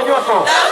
Yo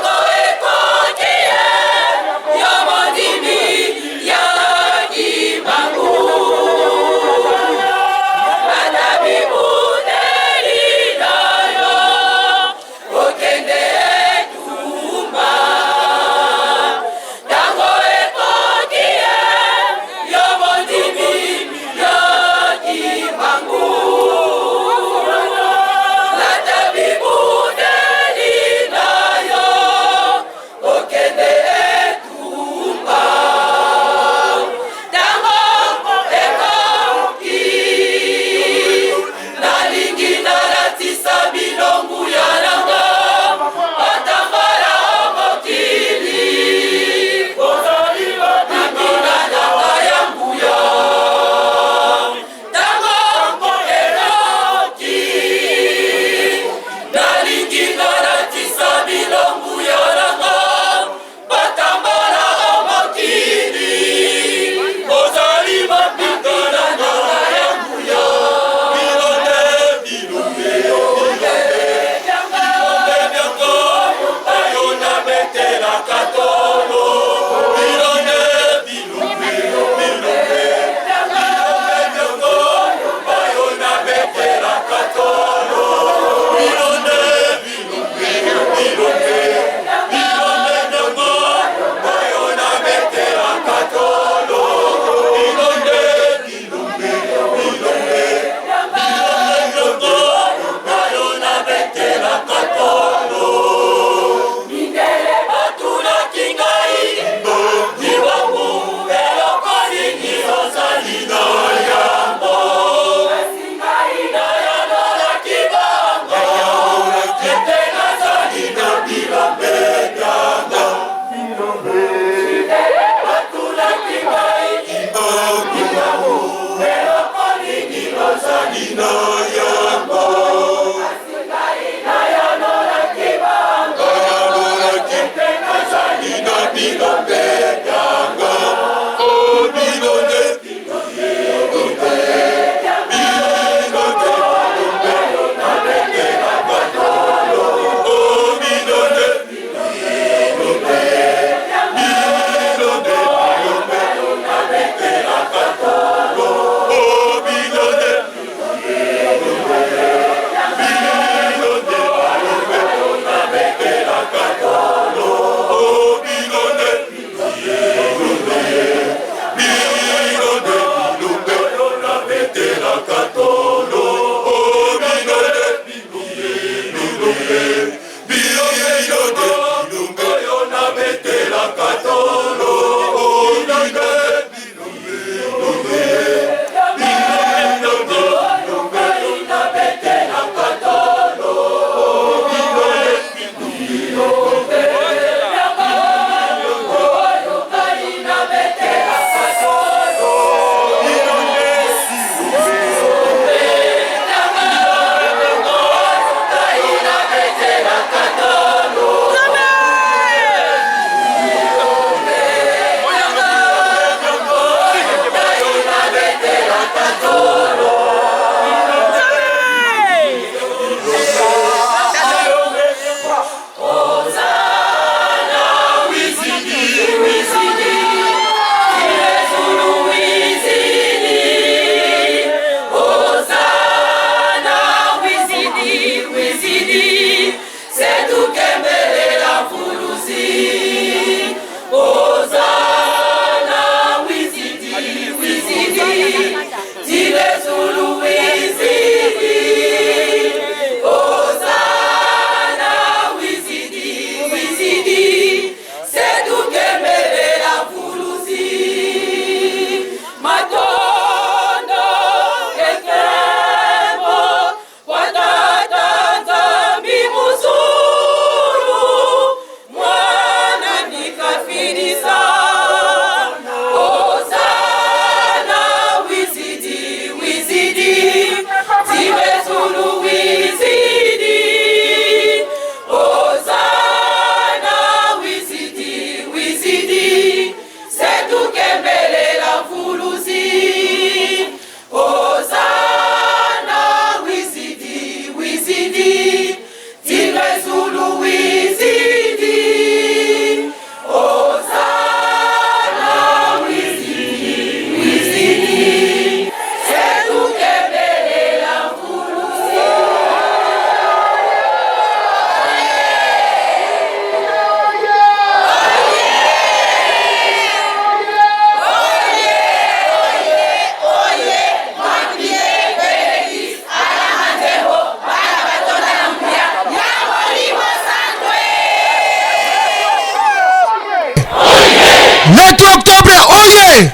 Oyez!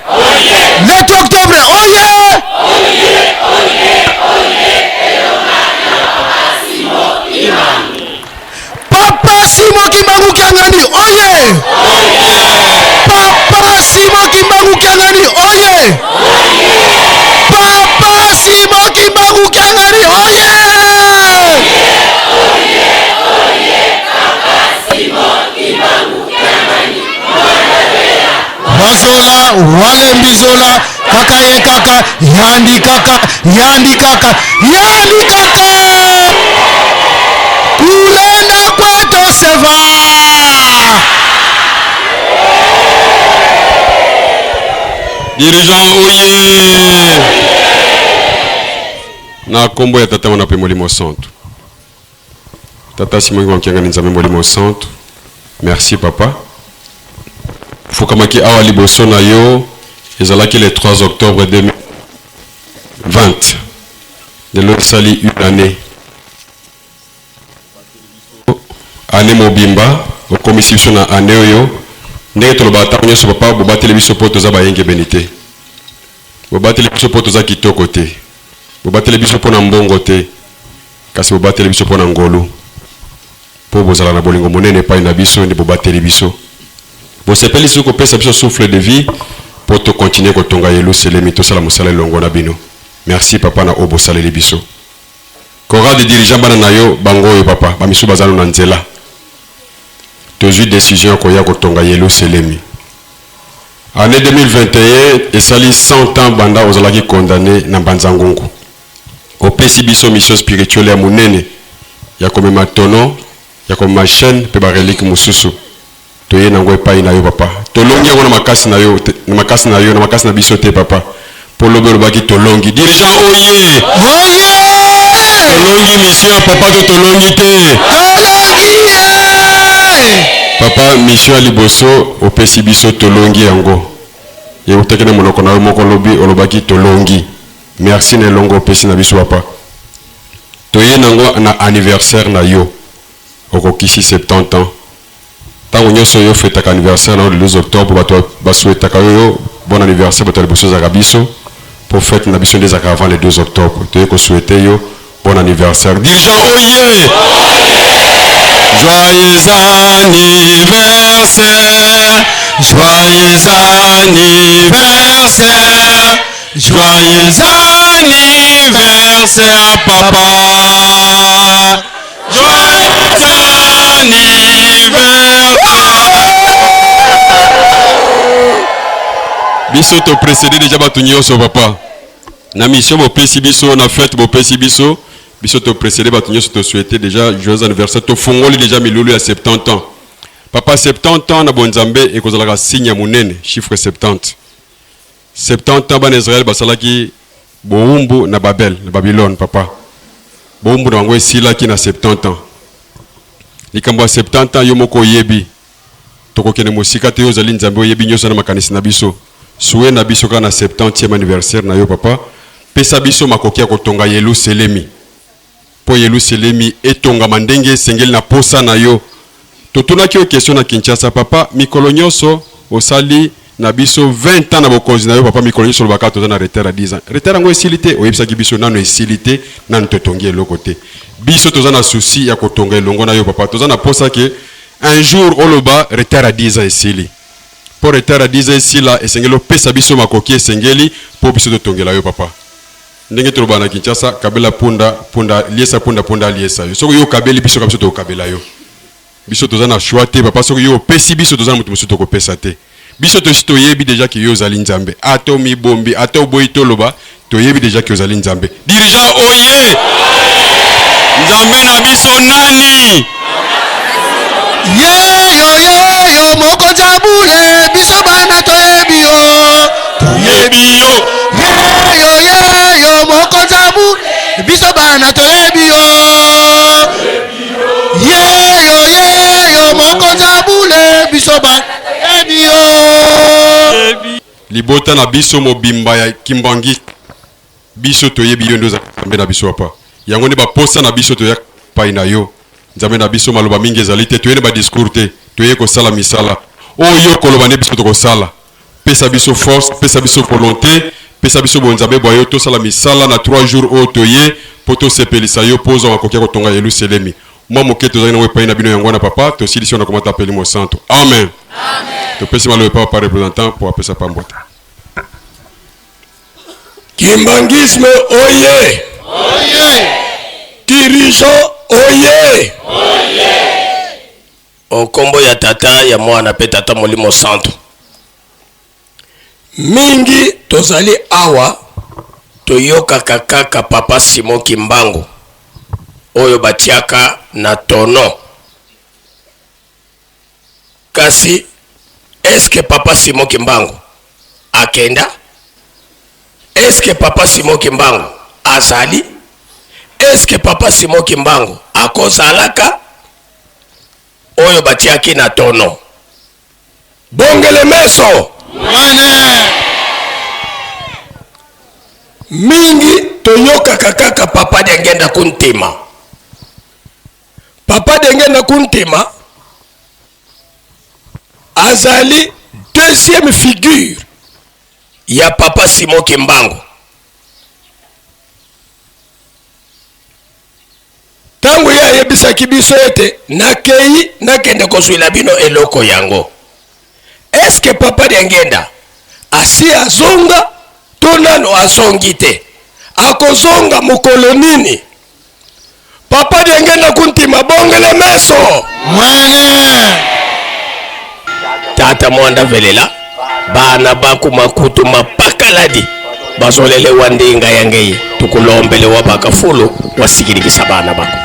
Le 2 octobre, oyez! Papa Simon Kimbangu Kiangani, oyez! Papa Simon Kimbangu Kiangani, oyez! Papa Simon Kimbangu Kiangani, oyez! Bazola, Walembizola, kaka ye kaka, yandi kaka, yandi kaka, yandi kaka! Kulenda kwetu seva! Dirigeant oye! Na kombo ya tata wana pe molimo santo. Tata Simon Kiangani nzambe molimo santo. Merci papa. Fukamaki awa liboso na yo ezalaki le 3 octobre 2020. De l'autre sali une année. Année mobimba au commission na année oyo ndenge toloba ta nyoso papa bo batele biso poto za bayenge benité. Bo batele biso poto za kitoko te. Bo batele biso pona mbongo te. Kasi bo batele biso pona ngolu. Po bozala na bolingo monene pa na biso ndi bo batele biso. Bo sepeli suko pesa biso souffle de vie pour te continuer ko tonga yelo selemi to sala musala longo na bino. Merci papa na obo saleli biso. Kora de dirigeant bana na yo bango yo papa ba misu bazalo na nzela. Tozui décision ko ya ko tonga yelo selemi. Année 2021 et sali 100 ans banda ozalaki condamné na banzangungu. Au pesi biso mission spirituelle ya munene ya komema tono ya komema chaîne pe ba relique mususu. Toye nango epai na yo papa. Tolongi yango na makasi na yo, na makasi na yo, na makasi na biso te papa. Polo baki tolongi. Dirigeant oye! Oye! Tolongi mission papa to tolongi te. Tolongi! Papa mission liboso opesi biso tolongi yango. Ye utekene monoko na yo moko lobi olobaki tolongi. Merci ne longo opesi na biso papa. Toye nango na anniversaire na yo. Okokisi 70 ans. Tango nyoso yo fête anniversaire le 12 octobre ba souhaitaka yo bon anniversaire pour les choses arabiso pour fête na biso des avant le 12 octobre. Tu ko souhaiter yo bon anniversaire. Dirigeant oye! Joyeux anniversaire! Joyeux anniversaire! Joyeux anniversaire papa! Joyeux anniversaire! Biso to précédé déjà batunyo so papa. Na mission bo pesi biso na fête bo pesi biso. Biso to précédé batunyo so to souhaiter déjà joyeux anniversaire to fongoli déjà milulu à 70 ans. Papa 70 ans na bonzambe et kozalaka signe munene chiffre 70. 70 ans ban Israël basalaki boumbu na Babel, na Babylone papa. Boumbu na ngwe sila ki na 70 ans. Likambo 70 ans yo moko yebi. Toko kene mosika te yo zali nzambe yebi nyoso na makanisi na biso. Soué na biso kana 70e anniversaire na yo papa. Pesa biso makoki ya kotonga yelu selemi. Po yelu selemi etonga mandenge sengeli na posa na yo. Totuna ki o question na Kinshasa papa mikolo nyoso osali na biso 20 ans na bokonzi na yo papa mikolo nyoso lobaka toza na retard à 10 ans. Retard ngo esilité oyebisa ki biso nano esilité nano totongi eloko te. Biso toza na souci ya kotonga elongo na yo papa. Toza na posa ke un jour oloba retard à 10 ans esili. Pour retard à 10 ans esila esengelo pesa biso makoki esengeli po biso totongela yo papa. Ndenge toloba na Kinshasa kabela punda liesa punda liesa yo. Soko yo kabeli biso kabiso to kabela yo. Biso toza na choix te papa soko yo pesi biso toza na mutu musu to ko pesa te. Biso to sito yebi déjà ki yo zali nzambe. Ato mi bombi ato boito loba to yebi déjà ki yo zali nzambe. Dirigeant oye! Nzambe na biso nani? Yo moko jabule biso bana toyebi yo. Toyebi yo. Yo moko jabule biso bana toyebi yo. Yo moko jabule biso bana toyebi yo. Libota na biso mobimba ya Kimbangi. Biso toyebi yo ndoza nzambe na biso papa. Yango ne ba posa na biso to ya pai na yo. Nzambe na biso maloba mingi ezali te toyene ba discours te toye ko sala misala. Oyo koloba ne biso to ko sala. pesa biso force, pesa biso volonté, pesa biso bonzabe boyo to sala misala na 3 jours otoye poto sepelisa yo pozo wakokia kotonga Yerusalemi. Moi moke tozali na wepa na bino yango na papa to silisi on a comment appeler mon centre. Amen. Amen. To pesa le papa représentant pour appeler ça pambota. Kimbangisme oye. Oye. Dirigeant oye. Oye. Okombo ya tata ya mwana pe tata molimo centre. Mingi tozali awa toyoka kaka papa Simon Kimbangu oyo batiaka na tono. Kasi eske papa Simon Kimbangu akenda? Eske papa Simon Kimbangu azali? Eske papa Simon Kimbangu akozalaka oyo batiaki na tono? Bongele meso. Mingi toyoka kaka papa dengenda kuntima. Papa dengenda kuntima azali deuxième figure ya papa Simon Kimbangu. Tangu ya yebisaki biso ete nakei nakende kosuila bino eloko yango. Eske papa dengenda asi azonga tonano azongi te? Akozonga mokolo nini? Papa dengenda kuntima bongele meso. Tata mwanda velela bana baku makutu mapakaladi bazolele wandinga yangeye tukulombele wabaka fulu wasikirikisa bana bako.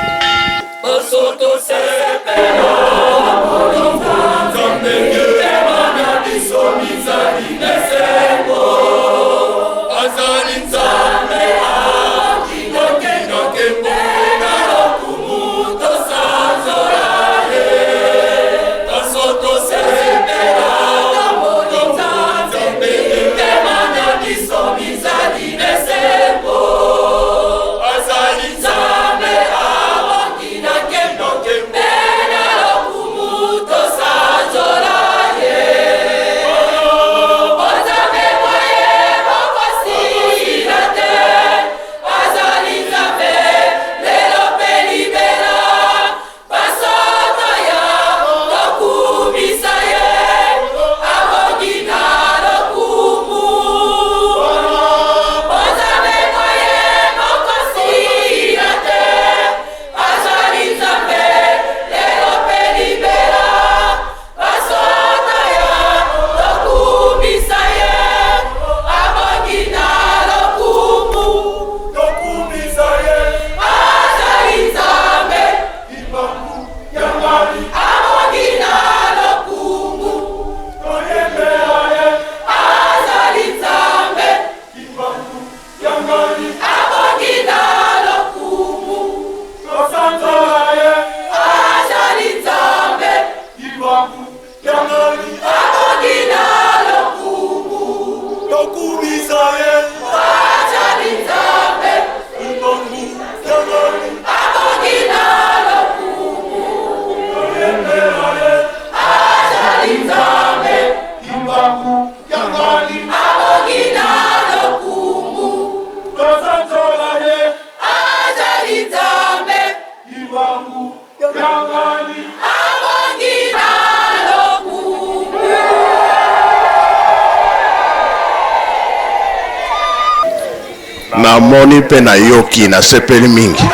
Na moni pe na yoki na sepeli mingi.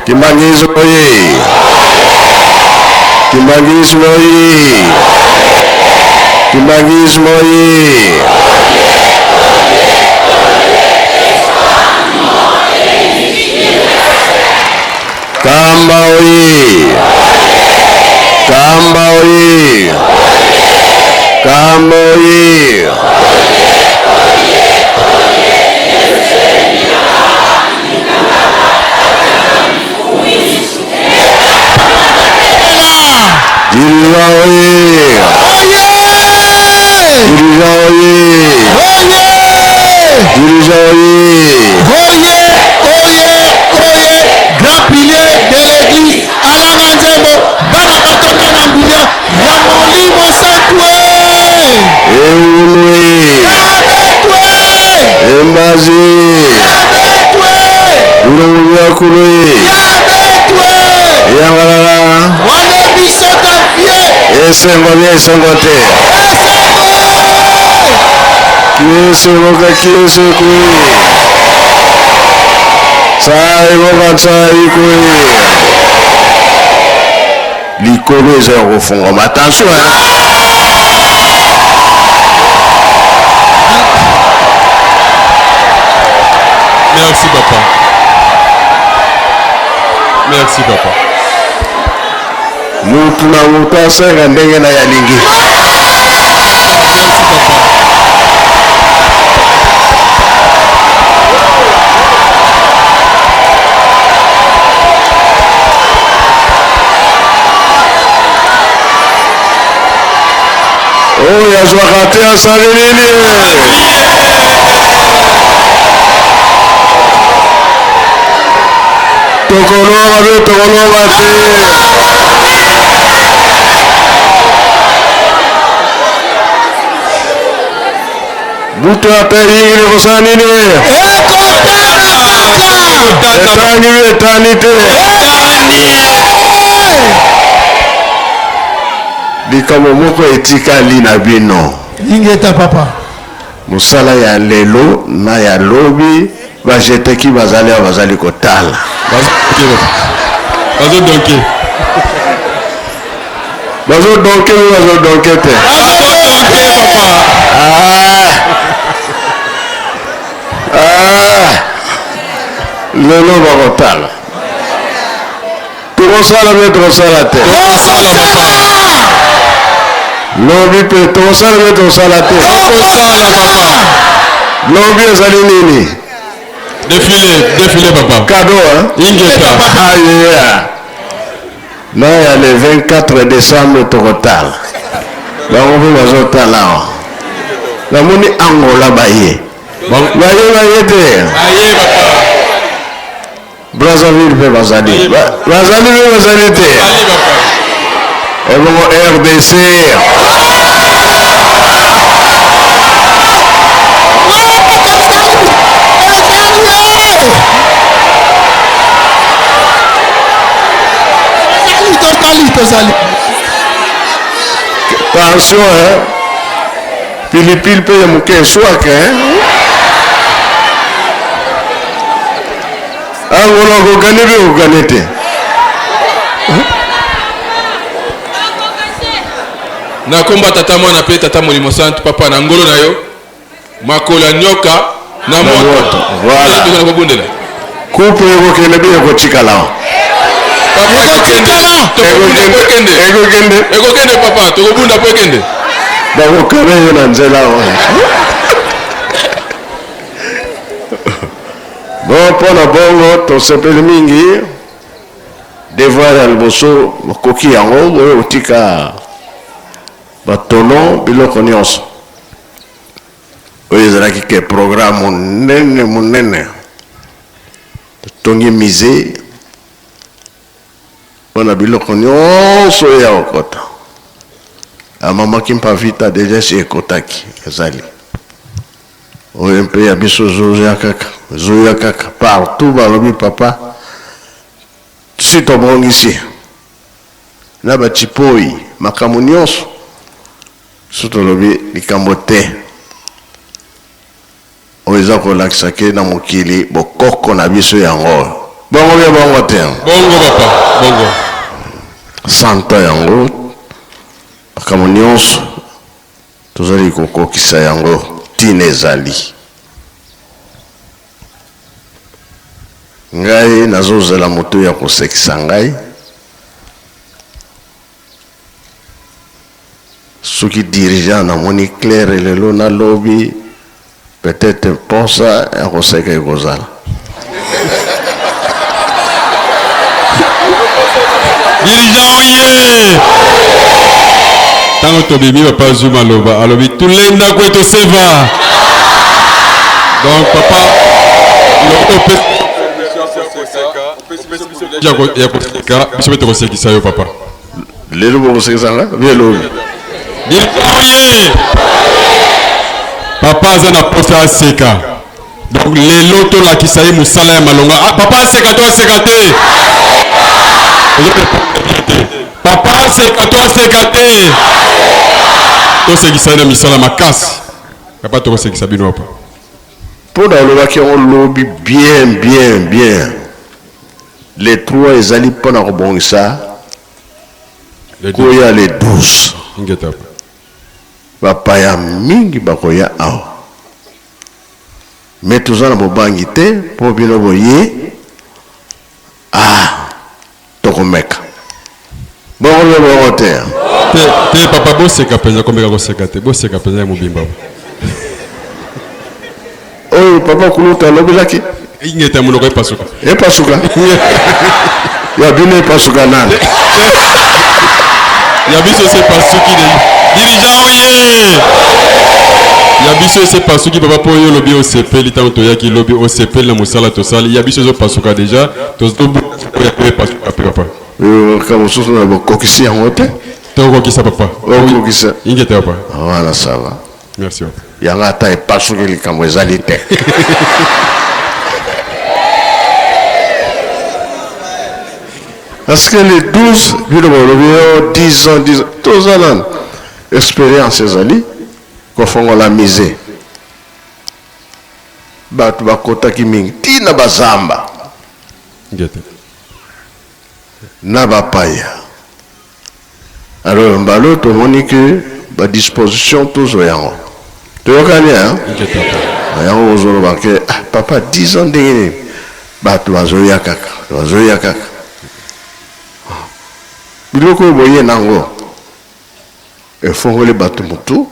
Kimbangisme oye. Kimbangisme oye. Kimbangisme oye. Kamba oye. Kamba oye. Kamba oye. Dirigeant oye. Dirigeant oye. Dirigeant oye. Yangala. Wana bisota vie. Esengo bien esengo te. Esengo ka kiese kui. Sai boka sai kui. Likolo eza kofunga matanso. Merci papa. Merci papa. Mutu na mutu asenga ndenge na yalingi. Oh, yazwaka te asali nini? Tokologa te. Buto ate yingiri kosala nini? Etani te. Likambo moko etikali na bino. Ingeta papa. Musala ya lelo na ya lobi bajeteki bazali kotala. Bazo donke te. Lelo bakotala. Tokosala te. Lobi pe tokosala te. Lobi ezali nini? Défilé papa. Cadeau hein? Ingeta. Yeah. Non, il y a le 24 décembre total. Bango pe bazotala. La moni Angola baye. Baye te. Aye papa. Brazzaville pe bazali. Brazzaville pe bazali te. Aye papa. Et bon RDC. Attention, hein? Philippines peut y avoir soit hein? Angola ko gagner na komba tata mwana pe tata molimo santu papa na ngolo na yo makola nyoka na moto. Voilà. Tuna kobundela. Coupe ko kele be ko tikala. Ego kende papa to kobunda po kende. Ba ko kare na nzela wa. Bon pona bongo to sepele mingi devoir alboso koki yango mo otika batono biloko nyonso oyo ezalaki ke programme monene tongi mise mpona biloko nyonso oyo ya kokota amamaki mpa vita deja si ekotaki ezali oyo mpe ya biso zoya kaka partout balobi papa si tobongisi na batipoi makambo nyonso so tolobi likambo te oyo eza kolakisa ke na mokili bokoko na biso yango bongo bia bongo te bongo papa bongo santa yango makambo nyonso tozali kokokisa yango tina ezali ngai nazozela moto ya kosekisa ngai soki dirigeant namoni clair lelo na lobi peut-être posa ya koseka ekozala dirigeant oye tango tobimi papa Zuma aloba alobi tulenda kweto seva donc papa ya koseka biso beto kosekisa yo papa lelo bokosekisa nga bielobi oye papa aza na posa aseka donc lelo tolakisa ye mosala ya malonga papa aseka to aseka te Papa, c'est à toi, c'est gâté. Toi, c'est qui ça, la mission, ma casse. Papa, toi, c'est qui ça, bino, papa. Pour dans le qui on lobby bien. Les trois, ils allaient pas dans le bon ça. Quand il y a les 12. Papa, il y a mingi, il y a un. Mais tout ça, on va banquer pour bien envoyer. Ah, ton mec. Bon, on va voter. Papa, bon, c'est capable, comme il c'est capable, bon, c'est capable, mon bimba. Oh, papa, comment tu as l'objet qui? Il n'y a pas de pasuka. Et pasuka. Il y a bien pasuka nan. Il y a bien c'est pasuki dirigeant oyé. Il y a bien c'est pasuki papa pour yo lobby au CP, li tanto ya ki lobby au CP la musala to sali. Il y a bien c'est pasuka déjà. To do ya pasuka papa. Comme ça on a kokisi en hôtel. To kokisa papa. Kokisa. Ingete papa. Voilà ça va. Merci. Il y a un tas de pasuka li comme ezalité. Parce que les 12, 10 ans, tous ans, expérience, qu'on fait la misère. Batu bakota kimingi, tina bazamba. Na bapaya. Alors, mbalo, tout le monde que, ba disposition, tous les gens. Tu vois qu'il y a, hein? Papa, 10 ans de batu bazoya kaka. Biloko boye nango efongole bato mutu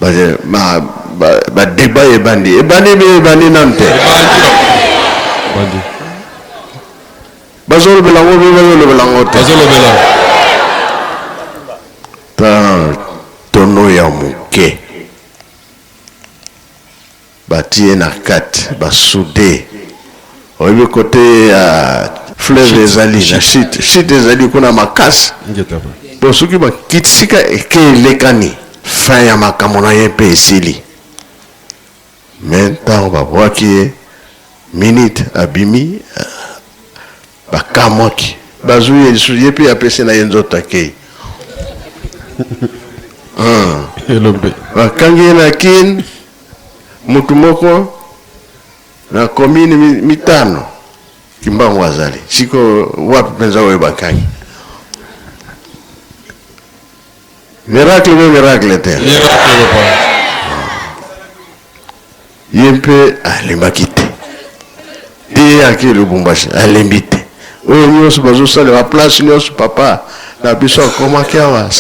ba débat ebandi nante bazolo belango te ta tono ya muke batie na kat basude oyebi côté fleuve ezali na shit ezali kuna makasi po soki bakitisika eke elekani fin ya makambo na ye mpe esili me ntango babwaki ye minute abimi bakamwaki bazwi ye lisusu ye mpe apesi na ye nzoto akei bakangi ye na kine mutu moko na komine mitano kimbangu azali siko wapi penza wewe bakangi miracle te yempe alembaki te te aki Lubumbashi alembi te oyo nyonso bazosala ba place nyonso papa na biso akomaki awa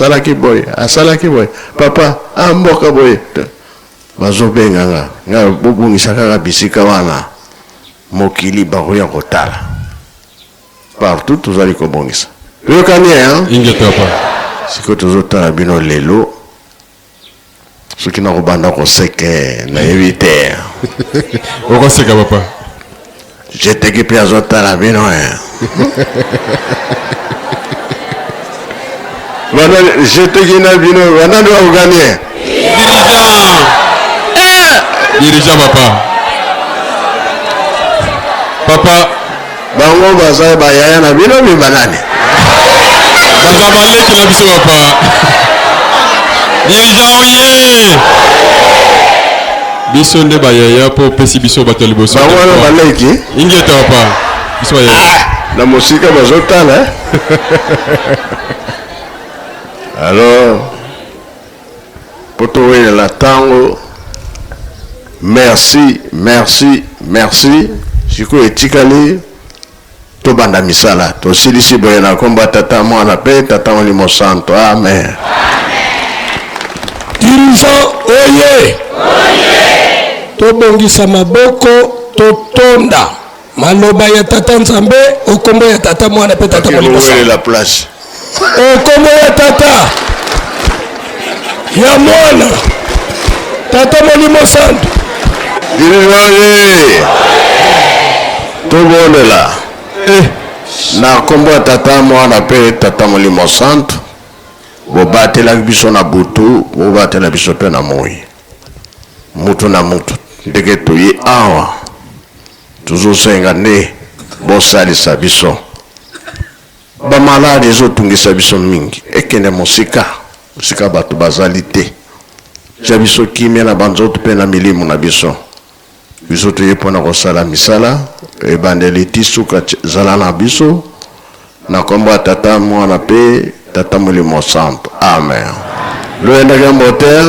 asalaki boye papa amboka boye bazobenganga nga bobungisa kaka bisika wana mokili bakoya kotala partout tozali kobongisa yokani hein ingetopa siko tozotala bino lelo soki na kobanda koseke na éviter okoseka papa jeteki mpe azotala bino jeteki na bino banani bakoganie dirigeant papa bango baza bayaya na bino mibanani baza baleki na biso papa dirigeant oye biso nde bayaya mpo opesi biso bato ya liboso bango wana baleki ingeta papa biso bayaya na mosika bazotala alors po towelela ntango merci sikoyo etikali tobanda misala tosilisi boye na kombo tata mwana mpe tata molimo santo amen dirigeant oye tobongisa maboko totonda maloba ya tata nzambe okombo ya tata mwana mpe tata molimo santo okombo ya tata ya mwana tata molimo santo dirigeant tobondela na kombo ya tata mwana mpe tata molimo santo bobatelaki biso na butu bobatela biso mpe na moi mutu na mutu ndenge toye awa tozosenga nde bosalisa biso bamalade ezotungisa biso mingi ekende mosika bato bazali te tia biso kimia na banzoto mpe na milimo na biso toye mpona kosala misala ebandeli ti suka zala na biso na kombo ya tata mwana mpe tata molimo santo amen loyendaka motel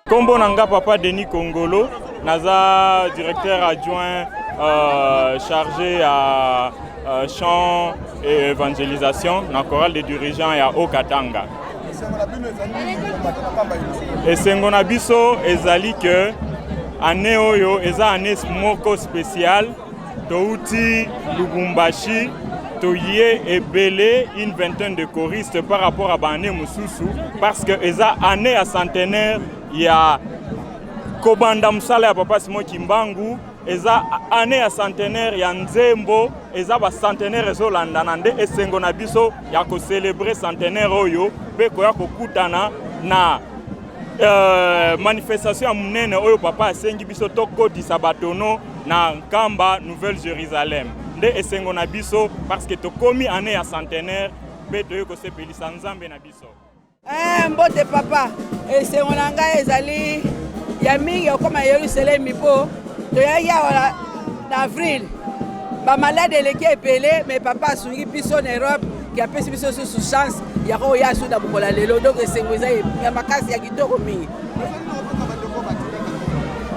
Kombo nanga papa Denis Kongolo, naza directeur adjoint chargé à chant et évangélisation dans la chorale des dirigeants à Okatanga. esengo na biso ezali que année oyo eza année moko spéciale touti Lubumbashi toyé ebele une vingtaine de choristes par rapport à l'année mususu parce que eza année à centenaire ya Kobanda Msala ya Papa Simon Kimbangu eza année ya centenaire ya Nzembo eza ba centenaire ezolandana nde esengo na biso ya ko célébrer centenaire oyo pe ko ya kokutana na manifestation ya munene oyo papa asengi biso tokodisa batono na Nkamba Nouvelle Jérusalem nde esengo na biso parce que tokomi année ya centenaire pe toyo ko sepelisa Nzambe na biso. Mbote papa esengo na ngai ezali ya mingi okoma Yerusalem po toya ya na avril ba malade eleki epele mais papa asungi biso na Europe qui a pesi biso sous chance ya ko ya suda bukola lelo donc esengo eza ya makasi ya kitoko mingi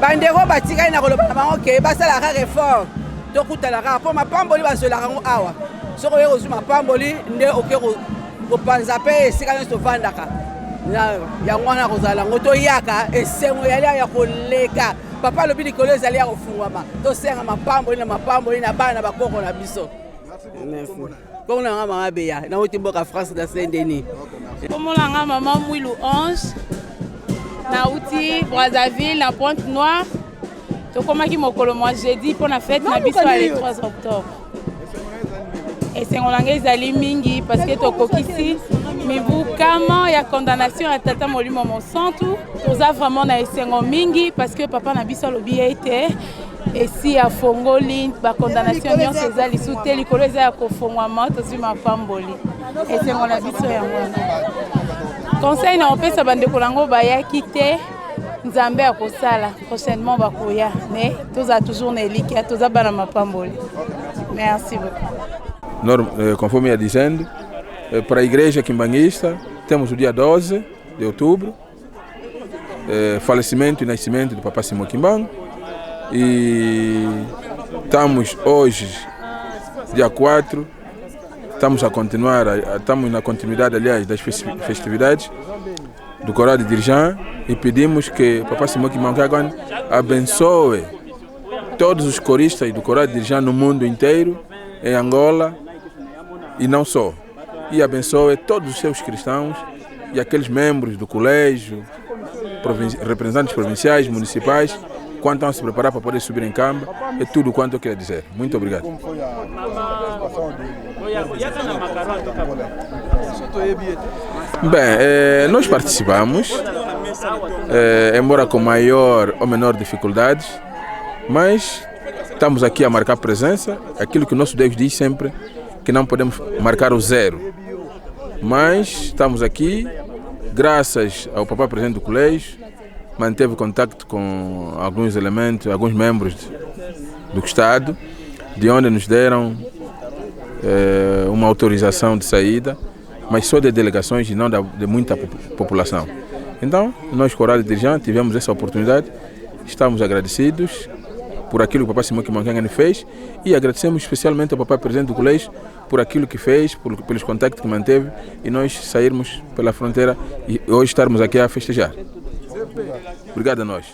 bandeko batikali na koloba na bango ke basala ka effort tokutala ka po mapamboli bazolaka ngo awa soko oyo kozwa mapamboli nde oke kopanza pe esika nyonso tovandaka yango wana kozala ngo toyaka esengo yali ya koleka papa alobi likolo ezali ya kofungwama tosenga mapamboli na bana bakoko na biso. Comme on a maman Béa, na uti mboka France da Saint-Denis. Comme on a maman Mouilou Ange, na uti Brazzaville, na Pointe-Noire. To komaki mokolo moi jeudi pour la fête na biso le 3 octobre. Et c'est on langage ezali mingi parce que to kokisi mibu kama ya condamnation à tata molimo mon centre. Toza vraiment na esengo mingi parce que papa na biso lobi été et si à fongoli ba condamnation nyonso ezali sute likolo eza ya kofongwama tozi mapamboli et c'est mon biso ya mwana conseil na opesa bandeko lango bayaki te nzambe akosala prochainement bakoya mais toza toujours na eliki toza bana mapamboli. Merci beaucoup. Conforme a dizendo, para a igreja quimbanguista temos o dia 12 de outubro, falecimento e nascimento do Papa Simão Kimbangu. E estamos hoje, dia 4, estamos a continuar, estamos na continuidade, aliás, das festividades do Coral de Dirigent e pedimos que o Papa Simão Kimbangu abençoe todos os coristas do Coral de Dirigent no mundo inteiro, em Angola e não só. E abençoe todos os seus cristãos e aqueles membros do colégio, representantes provinciais, municipais, quanto estão a se preparar para poder subir em Nkamba, é tudo quanto eu queria dizer. Muito obrigado. Bem, nós participamos, embora com maior ou menor dificuldades, mas estamos aqui a marcar presença, aquilo que o nosso Deus diz sempre, que não podemos marcar o zero. Mas estamos aqui, graças ao papá presidente do colégio, manteve contato com alguns elementos, alguns membros do Estado, de onde nos deram uma autorização de saída, mas só de delegações e não de muita população. Então, nós, Coral de Dirigent, tivemos essa oportunidade, estamos agradecidos por aquilo que o Papa Simão Kimbangu fez e agradecemos especialmente ao Papa Presidente do Colégio por aquilo que fez, pelos contactos que manteve e nós sairmos pela fronteira e hoje estarmos aqui a festejar. Obrigado a nós.